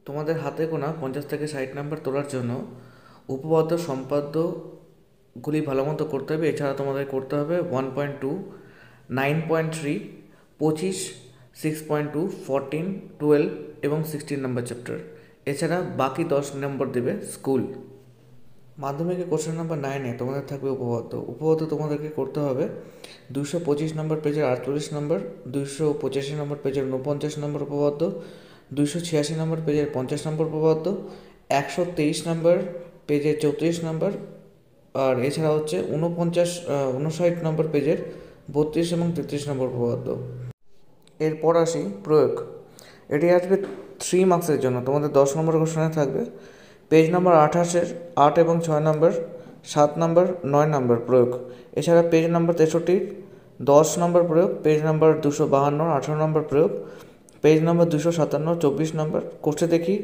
তোমাদের হাতে গোনা 50 থেকে 60 নাম্বার তোলার জন্য উপপাদ্য সম্পাদ্যগুলি ভালো মতো করতে হবে। এছাড়া তোমাদের করতে হবে 1.2, 9.3, 25, 6.2, 14, 12 এবং 16 নম্বর চ্যাপ্টার। এছাড়া বাকি 10 নম্বর দেবে স্কুল। মাধ্যমিকে কোশ্চেন নাম্বার 9-এ তোমাদের থাকবে উপপাদ্য তোমাদেরকে করতে হবে 225 নম্বর পেজের 48 নম্বর, 285 নম্বর পেজের 49 নম্বর উপপাদ্য, 286 নম্বর পেজের 50 নম্বর উপপাদ্য, 123 নম্বর পেজের 34 নম্বর, আর এছাড়া হচ্ছে 59 নম্বর পেজের 32 এবং 33 নম্বর উপপাদ্য। এরপর আসি প্রয়োগ। এটি আসবে 3 মার্কসের জন্য। তোমাদের 10 নম্বর কোশ্চেনে থাকবে পেজ নম্বর 28-এর 8 এবং 6 নম্বর, 7 নম্বর, 9 নম্বর প্রয়োগ। এছাড়া পেজ নম্বর 63 10 নম্বর প্রয়োগ, পেজ নম্বর 252 18 নম্বর প্রয়োগ, পেজ নম্বর 257 24 নম্বর, কোষে দেখি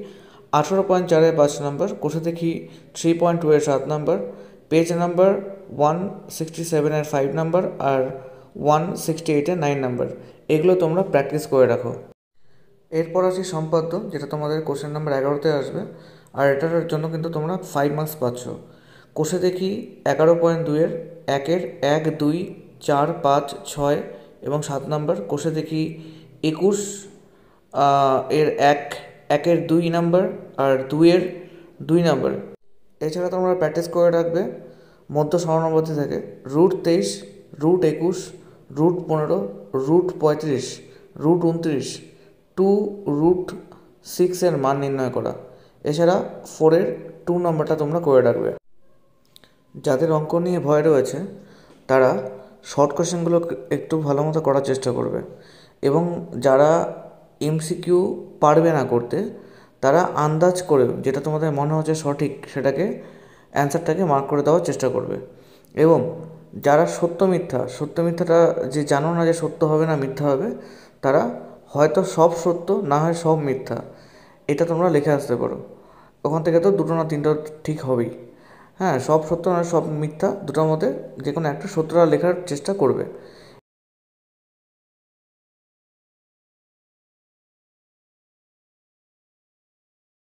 18.4-এ 5 নম্বর, কোষে দেখি 3.2-এর 7 নম্বর, পেজ নম্বর 167-এর 5 নম্বর আর 168-এর 9 নম্বর। এগুলো তোমরা প্র্যাকটিস করে রাখো। এরপর আসি সম্পাদ্য, যেটা তোমাদের কোশ্চেন নাম্বার 11-তে আসবে, আর এটার জন্য কিন্তু তোমরা 5 মার্কস পাচ্ছ। কোষে দেখি 11.2-এর 1-এর 1, 2, 4, 5, 6 এবং 7 নম্বর, কোষে দেখি 21 এর 1-এর 2 নম্বর আর 2-এর 2 নম্বর। এছাড়া তোমরা প্র্যাকটিস করে রাখবে মধ্য সরণবর্তী থেকে √23, √21, √15, √35, √29, 2√6-এর মান নির্ণয় করা। এছাড়া 4-এর 2 নম্বরটা তোমরা করে রাখবে। যাদের অঙ্ক নিয়ে ভয় রয়েছে তারা শর্ট কোশ্চেনগুলো একটু ভালো মতো করার চেষ্টা করবে, এবং যারা এমসিকিউ পারবে না করতে তারা আন্দাজ করে যেটা তোমাদের মনে হচ্ছে সঠিক সেটাকে অ্যান্সারটাকে মার্ক করে দেওয়ার চেষ্টা করবে। এবং যারা সত্য মিথ্যাটা যে জানো না যে সত্য হবে না মিথ্যা হবে, তারা হয়তো সব সত্য না হয় সব মিথ্যা, এটা তোমরা লিখে আসতে পারো। ওখান থেকে তো দুটো না তিনটা ঠিক হবেই। হ্যাঁ, সব সত্য না সব মিথ্যা, দুটোর মধ্যে যে কোনো একটা সত্যটা লেখার চেষ্টা করবে।